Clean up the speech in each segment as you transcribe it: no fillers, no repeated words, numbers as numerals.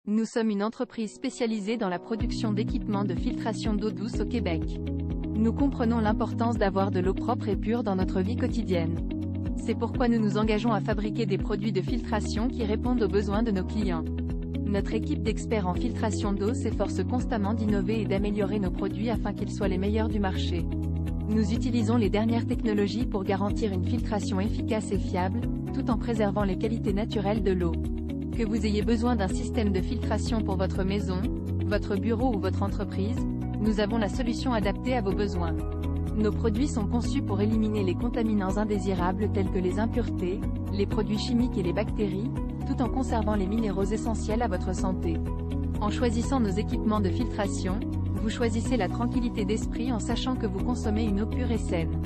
Nous sommes une entreprise spécialisée dans la production d'équipements de filtration d'eau douce au Québec. Nous comprenons l'importance d'avoir de l'eau propre et pure dans notre vie quotidienne. C'est pourquoi nous nous engageons à fabriquer des produits de filtration qui répondent aux besoins de nos clients. Notre équipe d'experts en filtration d'eau s'efforce constamment d'innover et d'améliorer nos produits afin qu'ils soient les meilleurs du marché. Nous utilisons les dernières technologies pour garantir une filtration efficace et fiable, tout en préservant les qualités naturelles de l'eau. Que vous ayez besoin d'un système de filtration pour votre maison, votre bureau ou votre entreprise, nous avons la solution adaptée à vos besoins. Nos produits sont conçus pour éliminer les contaminants indésirables tels que les impuretés, les produits chimiques et les bactéries, tout en conservant les minéraux essentiels à votre santé. En choisissant nos équipements de filtration, vous choisissez la tranquillité d'esprit en sachant que vous consommez une eau pure et saine.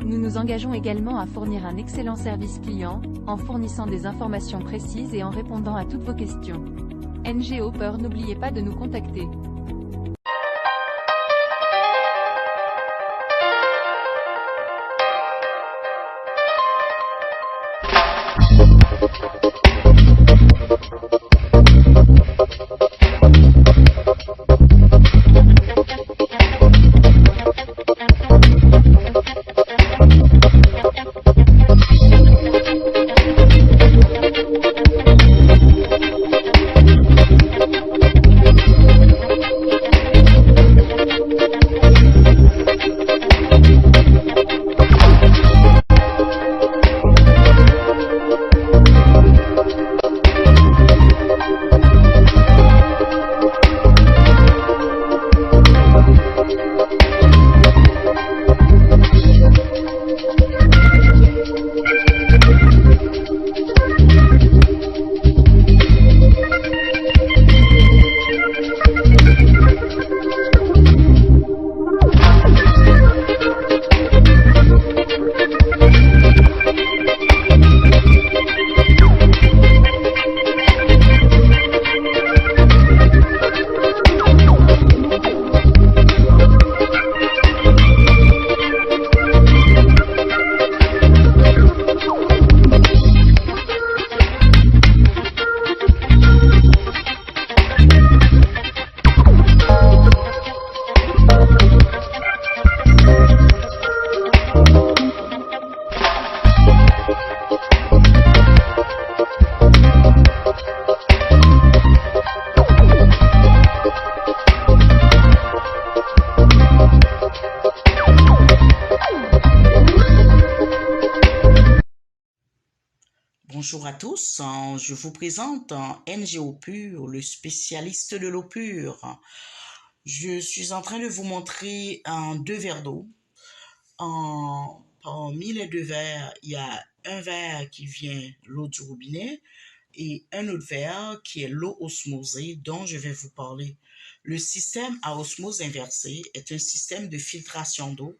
Nous nous engageons également à fournir un excellent service client, en fournissant des informations précises et en répondant à toutes vos questions. NG Hopper, n'oubliez pas de nous contacter. Bonjour à tous, je vous présente NG Eau Pure, le spécialiste de l'eau pure. Je suis en train de vous montrer deux verres d'eau. Parmi les deux verres, il y a un verre qui vient l'eau du robinet et un autre verre qui est l'eau osmosée dont je vais vous parler. Le système à osmose inversée est un système de filtration d'eau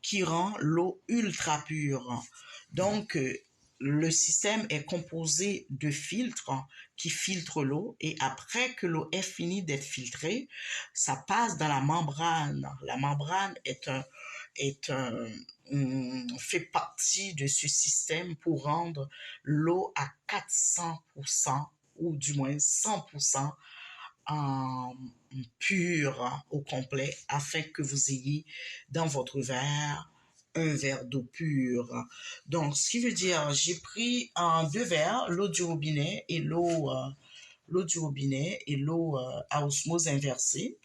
qui rend l'eau ultra pure. Donc, le système est composé de filtres qui filtrent l'eau et après que l'eau est finie d'être filtrée, ça passe dans la membrane. La membrane fait partie de ce système pour rendre l'eau à 400% ou du moins 100% pure au complet afin que vous ayez dans votre verre un verre d'eau pure. Donc, ce qui veut dire, j'ai pris deux verres, l'eau du robinet et l'eau à osmose inversée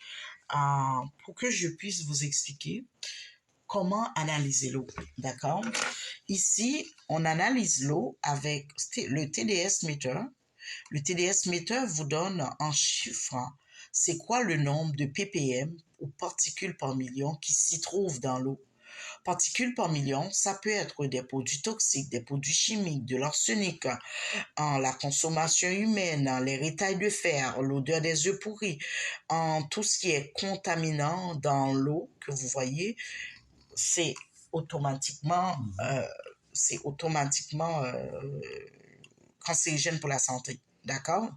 pour que je puisse vous expliquer comment analyser l'eau. D'accord? Ici, on analyse l'eau avec le TDS meter. Le TDS meter vous donne en chiffres c'est quoi le nombre de ppm ou particules par million qui s'y trouvent dans l'eau. Particules par million, ça peut être des produits toxiques, des produits chimiques, de l'arsenic, la consommation humaine, les rétailles de fer, l'odeur des œufs pourris, tout ce qui est contaminant dans l'eau que vous voyez, c'est automatiquement cancérigène pour la santé. D'accord?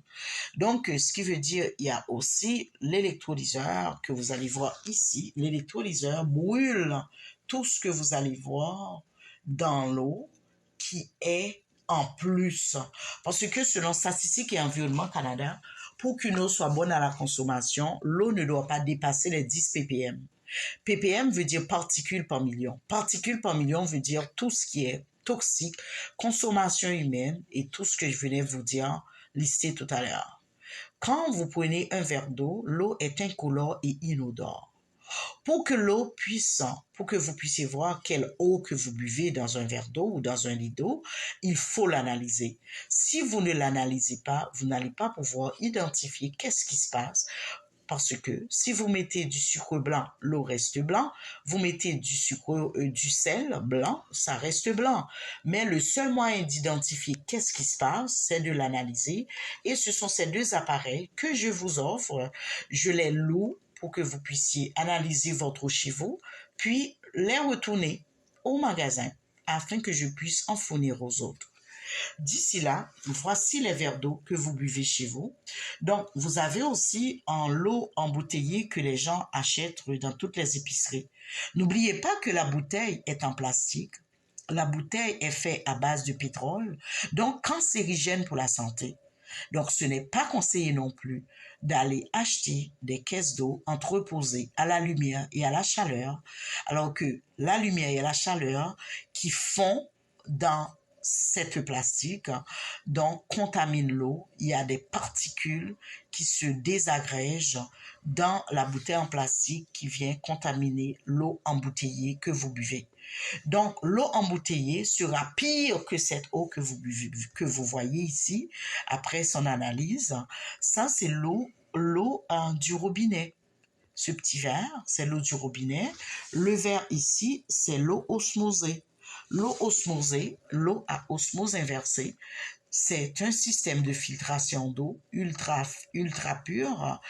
Donc, ce qui veut dire, il y a aussi l'électrolyseur que vous allez voir ici. L'électrolyseur brûle tout ce que vous allez voir dans l'eau qui est en plus. Parce que selon Statistique et Environnement Canada, Pour qu'une eau soit bonne à la consommation, l'eau ne doit pas dépasser les 10 ppm. ppm veut dire particules par million. Particules par million veut dire tout ce qui est toxique, consommation humaine et tout ce que je venais vous dire, lister tout à l'heure. Quand vous prenez un verre d'eau, l'eau est incolore et inodore. Pour que vous puissiez voir quelle eau que vous buvez dans un verre d'eau ou dans un lit d'eau, il faut l'analyser. Si vous ne l'analysez pas, vous n'allez pas pouvoir identifier qu'est-ce qui se passe. Parce que si vous mettez du sucre blanc, l'eau reste blanc. Vous mettez du sel blanc, ça reste blanc. Mais le seul moyen d'identifier qu'est-ce qui se passe, c'est de l'analyser. Et ce sont ces deux appareils que je vous offre. Je les loue pour que vous puissiez analyser votre eau chez vous, puis les retourner au magasin afin que je puisse en fournir aux autres. D'ici là, voici les verres d'eau que vous buvez chez vous. Donc, vous avez aussi l'eau embouteillée que les gens achètent dans toutes les épiceries. N'oubliez pas que la bouteille est en plastique. La bouteille est faite à base de pétrole, donc cancérigène pour la santé. Donc, ce n'est pas conseillé non plus d'aller acheter des caisses d'eau entreposées à la lumière et à la chaleur, alors que la lumière et la chaleur qui font dans cette plastique, donc contamine l'eau. Il y a des particules qui se désagrègent dans la bouteille en plastique qui vient contaminer l'eau embouteillée que vous buvez. Donc, l'eau embouteillée sera pire que cette eau que vous buvez, que vous voyez ici, après son analyse. Ça, c'est l'eau du robinet. Ce petit verre, c'est l'eau du robinet. Le verre ici, c'est l'eau osmosée. L'eau osmosée, l'eau à osmose inversée, c'est un système de filtration d'eau ultra pure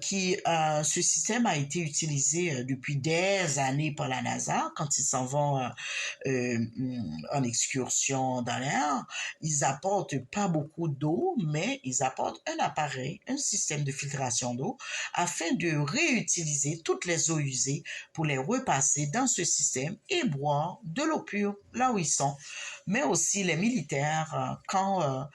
ce système a été utilisé depuis des années par la NASA quand ils s'en vont en excursion dans l'air. Ils apportent pas beaucoup d'eau, mais ils apportent un appareil, un système de filtration d'eau afin de réutiliser toutes les eaux usées pour les repasser dans ce système et boire de l'eau pure là où ils sont. Mais aussi les militaires, quand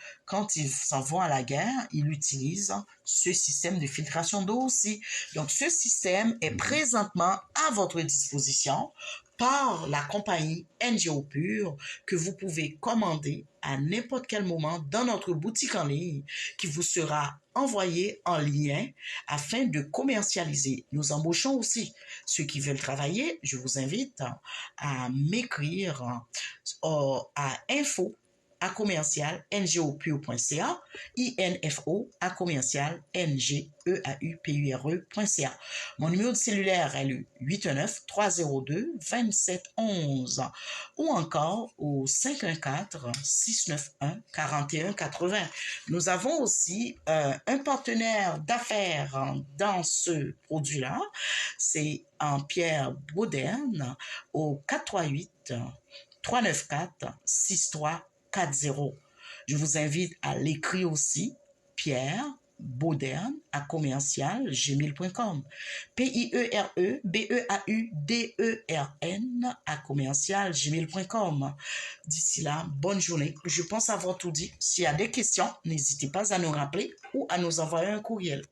ils s'en vont à la guerre, ils utilisent ce système de filtration d'eau aussi. Donc, ce système est présentement à votre disposition par la compagnie NGO Pure que vous pouvez commander à n'importe quel moment dans notre boutique en ligne qui vous sera envoyé en lien afin de commercialiser. Nous embauchons aussi ceux qui veulent travailler. Je vous invite à m'écrire à info@ngopure.ca, info@ngopure.ca. Mon numéro de cellulaire est le 819-302-2711 ou encore au 514-691-4180. Nous avons aussi un partenaire d'affaires dans ce produit-là. C'est en Pierre Bauderne au 438-394-6340. Je vous invite à l'écrire aussi, Pierre Bauderne @gmail.com. PIEREBEAUDERN @gmail.com. D'ici là, bonne journée. Je pense avoir tout dit. S'il y a des questions, n'hésitez pas à nous rappeler ou à nous envoyer un courriel.